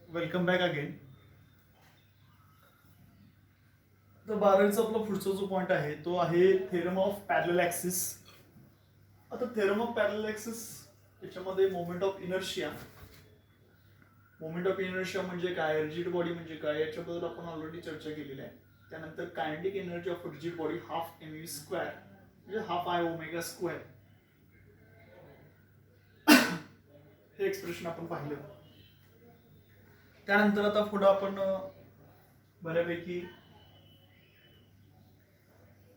Welcome back again. तर 12वीचा आपला पुढचा जो पॉईंट आहे तो आहे थेरम ऑफ पॅरलल ऍक्सिस. आता थेरम ऑफ पॅरलल ऍक्सिस याच्यामध्ये मोमेंट ऑफ इनर्शिया म्हणजे काय, रिजिड बॉडी म्हणजे काय याच्याबद्दल आपण ऑलरेडी चर्चा केलेली आहे. त्यानंतर kinetic energy of rigid body half M V square म्हणजे हाफ आय ओमेगा स्क्वेअर हे एक्सप्रेशन आपण पाहिलं. त्यानंतर आता पुढे आपण बऱ्यापैकी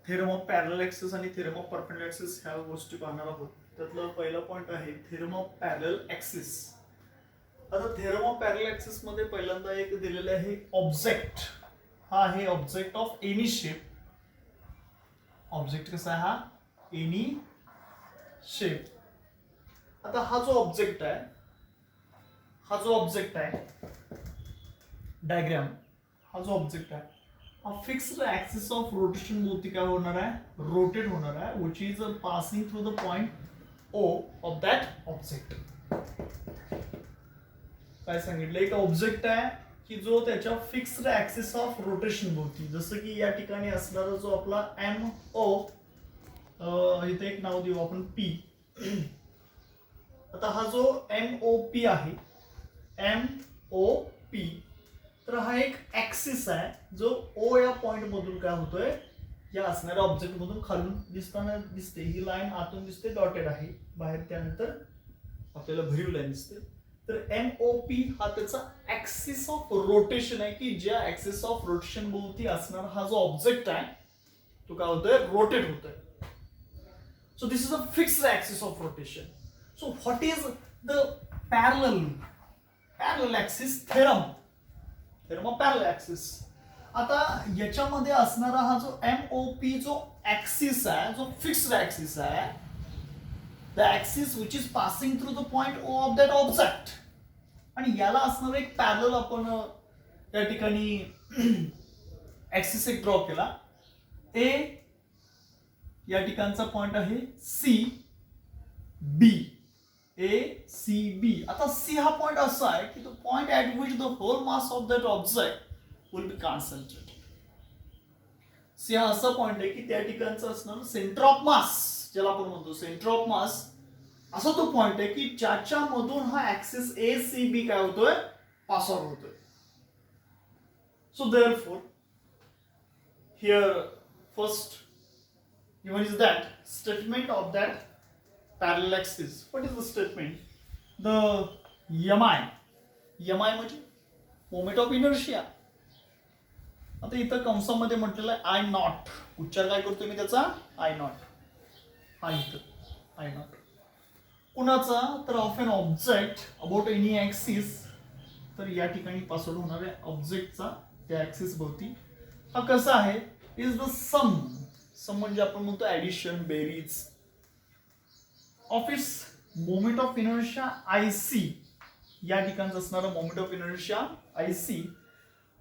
थेरम ऑफ पॅरलल ऍक्सिस आणि थेरम ऑफ परपेंडिक्युलर ऍक्सिस ह्या गोष्टी पाहणार आहोत. त्यातला पहिला पॉईंट आहे थेरम ऑफ पॅरलल ऍक्सिस. आता थेरम ऑफ पॅरलल ऍक्सिस मध्ये पहिल्यांदा एक दिलेलं आहे ऑब्जेक्ट. हा आहे object of any shape. Object कसा आहे हा, एनी शेप. आता हा जो ऑब्जेक्ट आहे डायग्राम, हा जो ऑब्जेक्ट आहे हा फिक्स्ड ऍक्सिस ऑफ रोटेशन भोवती काय होणार आहे, रोटेट होणार आहे, which is passing through the point O of that object. काय सांगितलं, एक ऑब्जेक्ट आहे की जो त्याच्या फिक्स्ड ऍक्सिस ऑफ रोटेशन भोवती, जसं की या ठिकाणी असणारा जो आपला एम ओ, इथे एक नाव देऊ आपण पी. आता हा जो एम ओ पी आहे, एम ओ पी, तर हा एक ऍक्सिस आहे जो ओ या पॉइंट मधून काय होतोय, या असणाऱ्या ऑब्जेक्ट मधून खालून दिसते. ही लाईन आतून दिसते, डॉटेड आहे बाहेर, त्यानंतर आपल्याला भरीव लाईन दिसते. तर एम ओ पी हा त्याचा ऍक्सिस ऑफ रोटेशन आहे की ज्या ऍक्सिस ऑफ रोटेशन भोवती असणारा हा जो ऑब्जेक्ट आहे तो काय होतोय, रोटेट होतोय. So this is a fixed axis of rotation. So what is the parallel axis theorem of parallel axis. आता याच्यामध्ये असणारा हा जो एम ओ पी जो ऍक्सिस आहे, जो फिक्स्ड ऍक्सिस आहे, the axis which is passing through the point O of that object, आणि याला असणारा एक पॅरलल आपण या ठिकाणी ऍक्सिस एक ड्रॉ केला. ए या ठिकाणचा पॉइंट आहे सी बी, ए सी बी. आता सी हा पॉइंट असा आहे की the point at which the whole mass of that object will be concentrated. C हा असा पॉइंट आहे की त्या ठिकाणचं असणार सेंटर ऑफ मास, ज्याला आपण म्हणतो सेंटर ऑफ मास, असा तो पॉइंट आहे की ज्याच्या मधून हा ऍक्सिस ए सी बी काय होतोय, पास आउट होतोय. So therefore here first given is that statement of that parallel axis. What is the statement? The mi म्हणजे मोमेंट ऑफ इनर्शिया. आता इथं कंसामध्ये म्हटलेलं आहे आय नॉट. उच्चार काय करतोय मी त्याचा, आय नॉट. हा इथं आय नॉट कुणाचा, तर of an object about any axis. तर या ठिकाणी पासवर्ड होणाऱ्या ऑब्जेक्टचा त्या ऍक्सिस भोवती हा कसा आहे, इज द सम म्हणजे आपण म्हणतो ऍडिशन, बेरीज of its moment of inertia I C. या ठिकाणचं असणारं moment of inertia I C.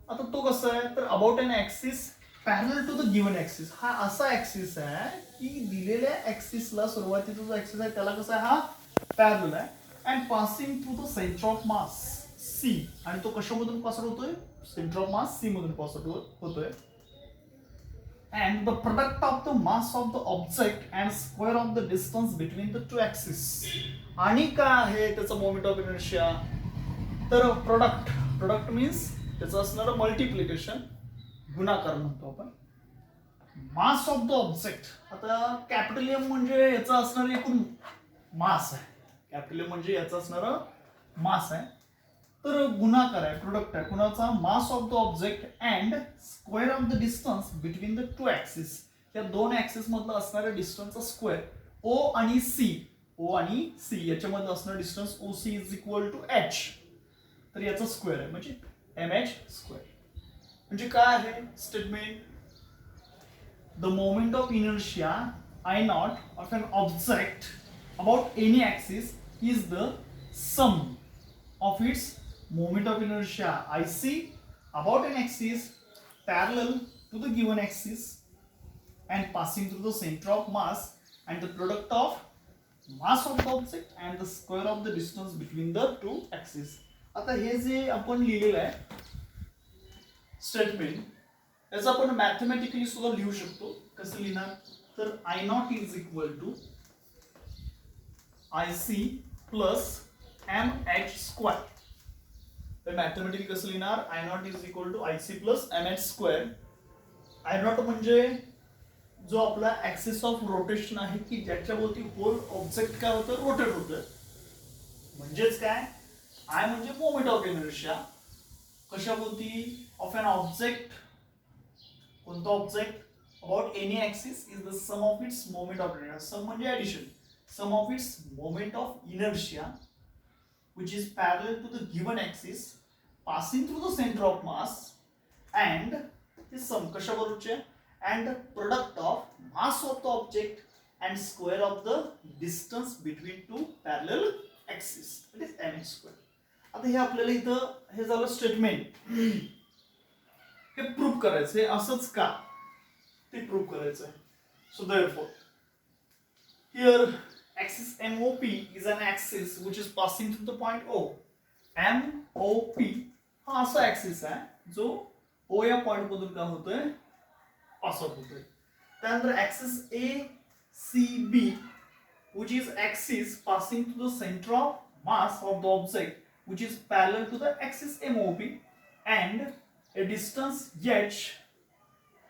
आता तो कसा आहे, तर about an axis parallel to the given axis. हा असा ऍक्सिस आहे की दिलेल्या ऍक्सिसला, सुरुवातीचा जो ऍक्सिस आहे त्याला कसा आहे, हा पॅरलल आहे, and passing through the centre of mass C. आणि तो कशामधून पास होतोय, सेंटर ऑफ मास सी मधून पास होतोय. And the product of the mass of the object and square of the distance between the two axes. आणि काय आहे त्याचा मोमेंट ऑफ इनर्शिया, तर प्रोडक्ट मीन्स त्याचं असणारं मल्टिप्लिकेशन, गुणाकार म्हणतो आपण. Mass of the object. आता कॅपिटल एम म्हणजे याचा असणारं एकूण मास आहे, कॅपिटल एम म्हणजे याचा असणारं मास आहे. तर गुणाकार आहे, प्रोडक्ट आहे कुणाचा, mass of the object and square of the distance between the two axis. या दोन ऍक्सिस मधलं असणाऱ्या डिस्टन्सचा स्क्वेअर. ओ आणि सी याच्यामध्ये असणारं distance O C is equal to H. तर याचा स्क्वेअर आहे म्हणजे एम एच स्क्वेअर. म्हणजे काय आहे statement, the moment of inertia I naught of an object about any axis is the sum of its moment of inertia IC about an axis parallel to the given axis and passing through the center of mass, and the product of mass of the object and the square of the distance between the two axes. आता हे जे आपण लिहिलेलं आहे statement, याचं आपण mathematically सुद्धा लिहू शकतो. कसं लिहिणार, तर I naught is equal to I C plus M H square. तर मॅथमॅटिकली कसं लिहिणार, I naught is equal to I C plus M H square. I naught म्हणजे जो आपला ऍक्सिस ऑफ रोटेशन आहे की ज्याच्याभोवती होल ऑब्जेक्ट काय होतं, रोटेट होतं. म्हणजेच काय, आय म्हणजे मोमेंट ऑफ इनर्शिया कशाभोवती, ऑफ एन ऑब्जेक्ट. कोणता object, about any axis is the sum of its moment of inertia. Sum म्हणजे addition, sum of its moment of inertia which is parallel to the given axis passing through the center of mass and this sum kasha baruche, and the product of mass of the object and square of the distance between two parallel axes, that is mh square. आता हे आपल्याला इथं हे झालं statement. हे prove करायचं आहे, असंच का ते प्रूव्ह करायचं आहे. So therefore here axis MOP is an axis which is passing through the point O. MOP हा असा ऍक्सिस आहे जो O या पॉइंट मधून काय होतोय, पास आउट होतोय. त्यानंतर axis ACB which is axis passing through the center of mass of the object which is parallel to the axis MOP and a distance h,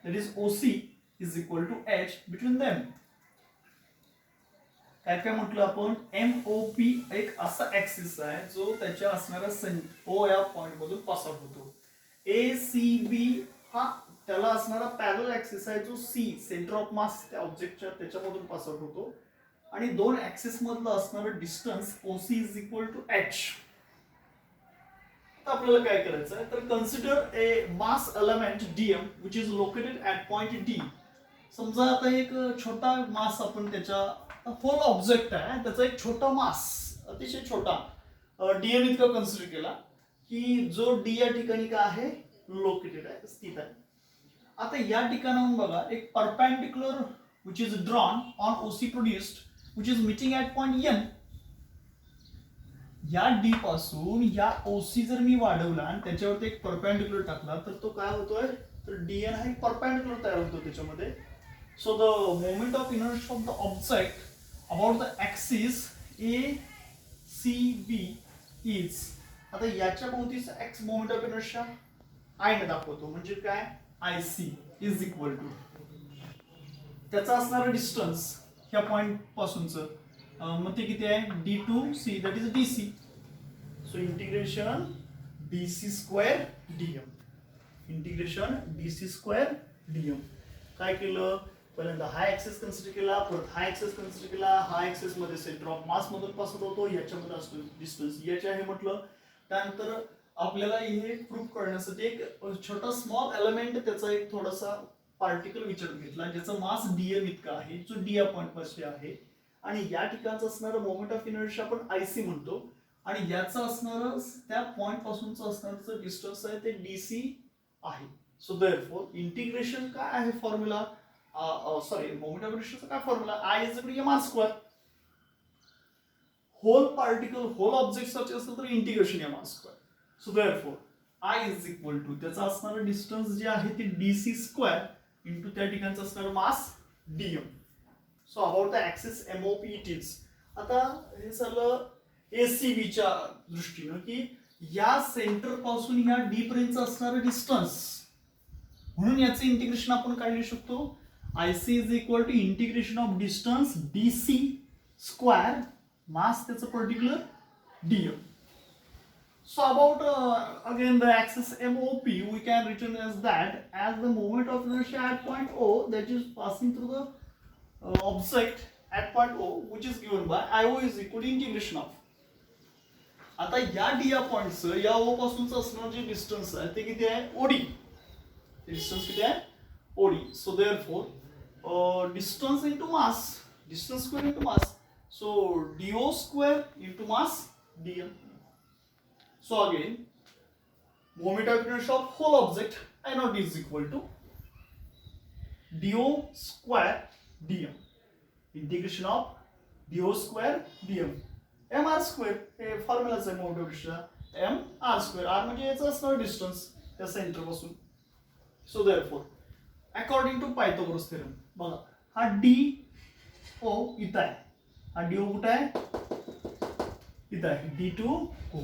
that is OC, is equal to h between them. काय काय म्हटलं आपण, MOP एक असा axis आहे जो त्याच्या असणाऱ्या O या पॉइंट मधून पास आउट होतो. ACB हा त्याला असणारा पॅरलल ऍक्सिस आहे जो C, सेंटर ऑफ मास त्या ऑब्जेक्टच्या त्याच्यामधून पास आउट होतो. आणि दोन ऍक्सिस मधलं असणारं distance OC is equal to h. आता आपल्याला काय करायचं आहे, तर consider a mass element DM which is located at point D. समजा आता एक छोटा मास आपण त्याच्या होल ऑब्जेक्ट आहे त्याचा एक छोटा मास, अतिशय छोटा DM इतका कन्सिडर केला की जो D या ठिकाणी काय आहे, लोकेटेड आहे, स्थित आहे. आता या ठिकाणाहून बघा एक perpendicular which is drawn on OC produced which is meeting at point N. या D पासून या OC जर मी वाढवला आणि त्याच्यावरती एक परपेंडिक्युलर टाकला तर तो काय होतोय, तर DN हा एक परपेंडिक्युलर तयार होतो त्याच्यामध्ये. So the moment of inertia of the object about the axis ACB is, आता याच्या भोवतीचा x moment of inertia I ने दाखवतो, म्हणजे काय, IC इज इक्वल टू त्याचा असणारा डिस्टन्स ह्या पॉइंट पासूनचं, मग ते किती आहे, D2C, that is DC. So integration DC square DM, integration DC square DM. काय केलं, पहिल्यांदा हा ऍक्सिस कन्सिडर केला, परत हा ऍक्सिस कन्सिडर केला. हा ऍक्सिस मध्ये सेंटर ऑफ मास मधून पास होतो, याच्यामध्ये असतो डिस्टन्स याचे आहे म्हटलं. त्यानंतर आपल्याला हे प्रूव्ह करण्यासाठी एक छोटा स्मॉल एलिमेंट त्याचा एक थोडासा पार्टिकल विचारात घेतला ज्याचा मास DM इतका आहे, जो D या पॉइंट पाशी आहे. आणि या ठिकाणचं असणारं मोमेंट ऑफ इनर्शिया आपण IC म्हणतो. आणि याचं असणारं त्या पॉइंट पासूनचं असणारं डिस्टन्स आहे ते DC आहे. सो देयरफॉर इंटिग्रेशन काय आहे फॉर्म्युला, मोमेंट ऑफ इनर्शियाचा काय formula, I is equal to m r square. Whole particle whole object सारखे असेल तर integration m r square. So therefore I is equal to त्याचा असणारं डिस्टन्स जे आहे ते DC स्क्वेअर इंटू त्या ठिकाणचं असणारं मास DM. So about the axis MOP it is. आता हे झालं ACB च्या दृष्टीनं की या सेंटर पासून या D पर्यंतचं असणारं डिस्टन्स, म्हणून याचं इंटिग्रेशन आपण काय लिहू शकतो, IC is equal to integration of distance DC square mass त्याचं particular DM. So about again the axis MOP we can written as that as the moment of inertia at point O that is passing through the object at point O which is given by IO is equal to integration of. आता या D या पॉइंटचं या O पासूनचं असणारं जे distance आहे ते किती आहे, OD. डिस्टन्स किती आहे, OD. So therefore distance into mass, distance square into mass, so DO square into mass DM. So again moment of inertia of whole object I naught is equal to DO square DM, integration of DO square DM, mr square हे फॉर्म्युलाच आहे moment of inertia. M R square. R म्हणजे याचं असणार distance त्या centre पासून. So therefore according to Pythagoras theorem बघा हा डी ओ इथं आहे. हा डी ओ कुठं आहे? इथं आहे. D two O.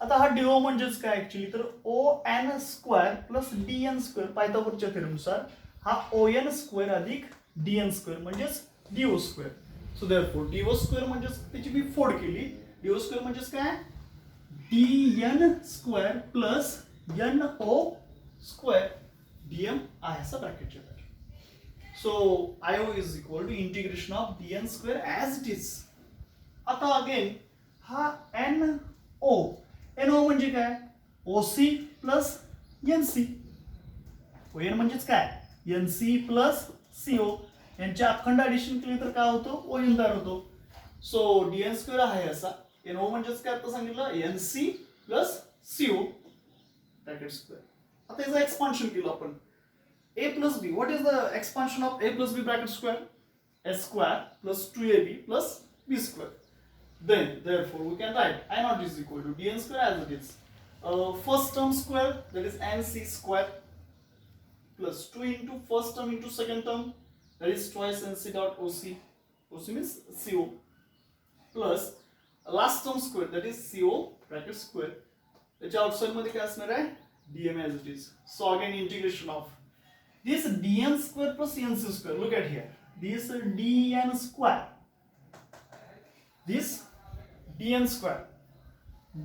आता हा डी ओ म्हणजेच काय ऍक्च्युली तर O N square plus D N square पायथागोरसच्या थेरमनुसार हा ओ एन स्क्वेअर अधिक डी एन स्क्वेअर म्हणजेच D O square. So therefore D O square म्हणजेच त्याची मी फोड केली. डी ओ स्क्वेअर म्हणजेच काय? D N square plus N O square D M आहे असं ब्रॅकेटच्या बाहेर. So I O is equal to integration of D N square as it is. आता अगेन हा एन ओ एन ओ म्हणजे काय? O C plus N C. O N म्हणजेच काय? N C plus C O. यांचे अखंड addition केले तर काय होतो? ओ एन तयार होतो. सो डी एन स्क्वेअर आहे असा. एन ओ म्हणजेच काय आता सांगितलं? N C plus C O bracket square. आता याचं एक्सपान्शन केलं आपण. A plus B. What is the expansion of A plus B bracket square? A square plus 2ab plus B square. Then, therefore, we can write I naught is equal to dn square as it is. First term square, that is nc square, plus 2 into first term into second term, that is twice nc dot oc. Oc means co. Plus last term square, that is co bracket square. त्याच्या outside मध्ये काय असणार आहे? dm as it is. So again integration of this dn square plus nc square. Look at here. This dn square. This dn square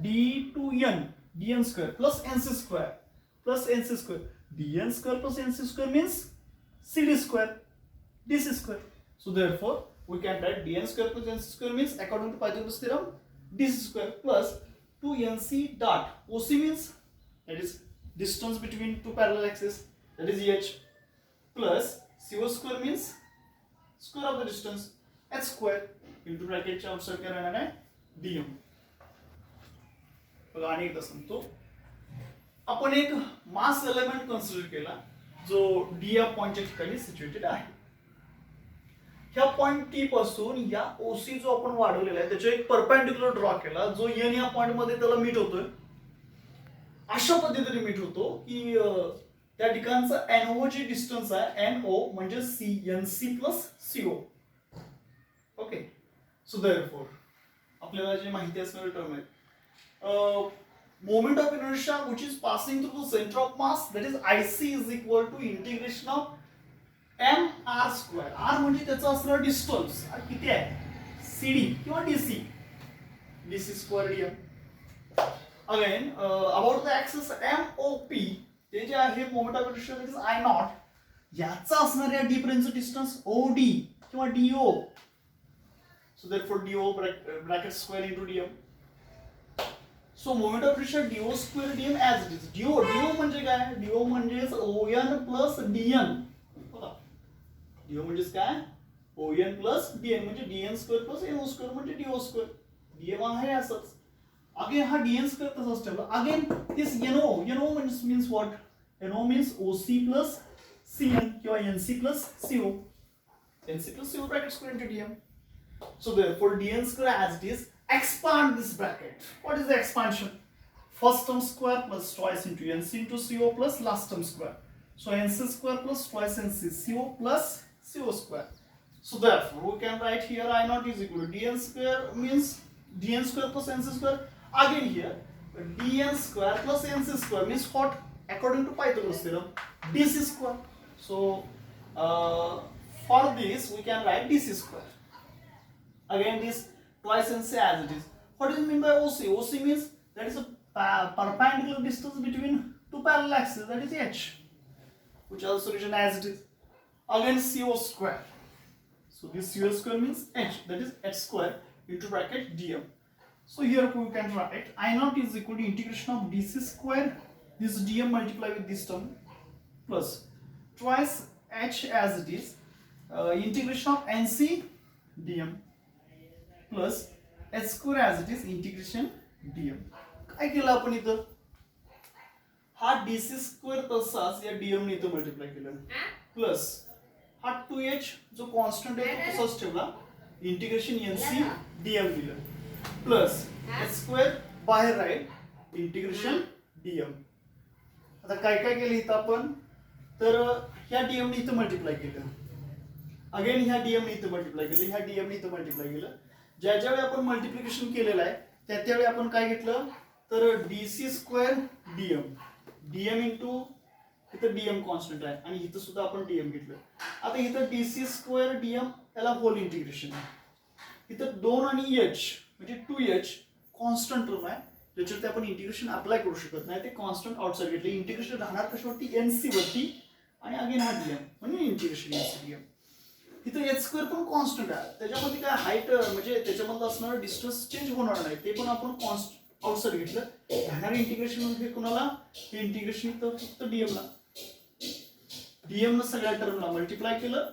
d to n dn square plus nc square plus nc square. dn square plus nc square means cd square dc square. So therefore we can write dn square plus nc square means according to Pythagoras theorem dc square plus 2nc dot oc means that is distance between two parallel axes, that is h, plus co square means square of the distance h square into ब्रॅकेटच्या outside काय राहणार आहे? DM. बघा आणि एकदा सांगतो. आपण एक मास एलिमेंट कन्सिडर केला जो डी या पॉइंटच्या ठिकाणी सिच्युएटेड आहे. ह्या पॉइंट टी पासून या ओसी जो आपण वाढवलेला आहे त्याच्या एक परपेंडिक्युलर ड्रॉ केला जो एन या पॉइंट मध्ये त्याला मीट होतोय. अशा पद्धतीने मीट होतो की त्या ठिकाणचा एनओ जी डिस्टन्स आहे एनओ म्हणजे C N C plus C O. Okay. So therefore आपल्याला जे माहिती असणारे टर्म आहे moment of inertia which is passing through the centre of mass that is I C is equal to integration of M R square. R म्हणजे त्याचा असणारा distance किती आहे? सीडी किंवा D C. D C square D M. Again about the axis M O P ते जे आहे moment of inertia that is I not. याचा असणाऱ्या डी पर्यंतचं डिस्टन्स ओ डी किंवा do. So therefore do bracket square into dm. So moment of inertia do square dm as it is. do म्हणजे काय? do म्हणजे on plus dn. बघा do म्हणजे काय? on plus dn म्हणजे dn square plus no square म्हणजे do square. dm आहे असंच. अगेन हा dn square तसाच ठेवला. Again this no means what? no means oc plus cn किंवा nc plus co. nc plus co bracket square into dm. So therefore dn square as it is, expand this bracket. What is the expansion? First term square plus twice into nc into co plus last term square. So nc square plus twice nc co plus co square. So therefore we can write here I naught is equal to dn square means dn square plus nc square. Again here dn square plus nc square means what? According to Pythagoras theorem dc square. So for this we can write dc square. Again this twice nc as it is. What do you mean by OC? OC means that is a perpendicular distance between two parallel axes, that is h, which also written as it is. Again CO square. So this CO square means h, that is h square into bracket dm. So here we can write I naught is equal to integration of dc square, this dm multiply with this term, plus twice h as it is, integration of nc dm plus h square as it is integration dm. काय केलं आपण इथं? हा dc square तसाच या dm ने इथं multiply केलं प्लस हा 2h जो कॉन्स्टंट आहे तो तसाच ठेवला इंटिग्रेशन nc dm दिलं प्लस h स्क्वेअर बाहेर राहील इंटिग्रेशन डीएम. आता काय काय केलं इथं आपण, तर ह्या डीएम ने इथं मल्टिप्लाय केलं, अगेन ह्या डीएम ने इथं मल्टिप्लाय केलं, ह्या डीएम ने इथं मल्टिप्लाय केलं. ज्या ज्यावेळी आपण मल्टिप्लिकेशन केलेलं आहे त्यावेळी आपण काय घेतलं, तर DC square DM, DM into इथं डीएम कॉन्स्टंट आहे आणि इथं सुद्धा आपण डीएम घेतलं. आता इथं डीसी स्क्वेअर डीएम याला होल इंटिग्रेशन आहे. इथं 2 आणि एच म्हणजे 2h कॉन्स्टंट टर्म आहे, ज्याच्यावरती आपण इंटिग्रेशन अप्लाय करू शकत नाही, ते कॉन्स्टंट आउटसाइड घेतले. इंटिग्रेशन राहणार कशावरती, एनसी वरती, आणि अगेन हा डीएम म्हणजे इंटिग्रेशन एनसी डीएम. इथं एच स्क्वेअर पण कॉन्स्टंट आहे, त्याच्यामध्ये काय हाईट म्हणजे त्याच्यामधलं असणारं डिस्टन्स चेंज होणार नाही, ते पण आपण कॉन्स्टंट आउटसाइड घेतलं. राहणारे इंटिग्रेशन मध्ये कुणाला, हे इंटिग्रेशन इथं फक्त डीएमला, डीएम न सगळ्या टर्मला मल्टिप्लाय केलं,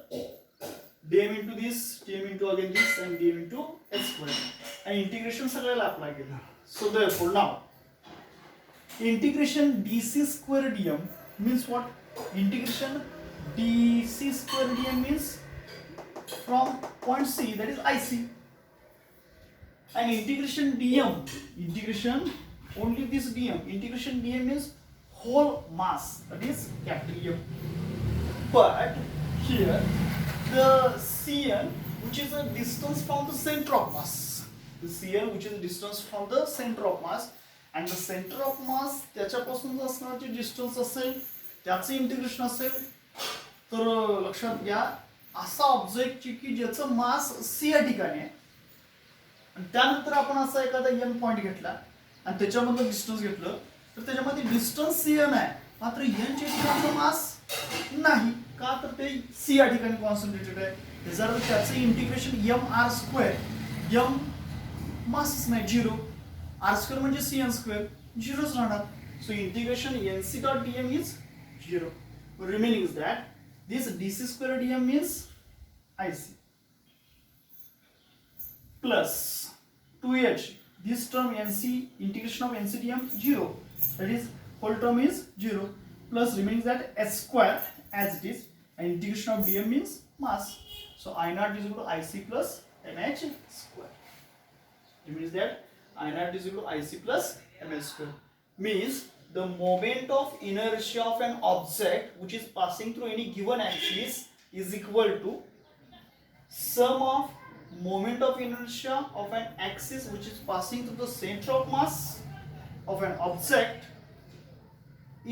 DM into this, DM into again this and DM into H square, आणि इंटिग्रेशन सगळ्याला अप्लाय केलं. So therefore now integration DC square DM means what, integration DC square DM means from point C, that is IC, and integration dm, integration only this dm, integration dm means whole mass, that is capital M. But here the Cn, which is a distance from the center of mass, the Cn which is a distance from the center of mass, and the center of mass त्याच्यापासून जे असणारे जे distance असेल त्याचे integration असेल, तर लक्षात घ्या असा ऑब्जेक्ट की ज्याचं मास सी या ठिकाणी आहे, आणि त्यानंतर आपण असा एखादा एन पॉइंट घेतला आणि त्याच्यामधलं डिस्टन्स घेतलं, तर त्याच्यामध्ये डिस्टन्स सी एन आहे, मात्र एन च्या ठिकाणचं मास नाही, का तर ते सी या ठिकाणी कॉन्सन्ट्रेटेड आहे. जर त्याचं integration M R square, M मासच नाही, झिरो, आर स्क्वेअर म्हणजे सी एन स्क्वेअर, झिरोच राहणार. So integration N C dot D M is zero. Remaining is that this dc square dm means IC plus 2h, this term nc, integration of nc dm 0, that is whole term is 0, plus remaining that h square as it is, and integration of dm means mass. So I naught is equal to IC plus mh square. It means that I naught is equal to IC plus mh square, means the moment of inertia of an object which is passing through any given axis is equal to sum of moment of inertia of an axis which is passing through the center of mass of an object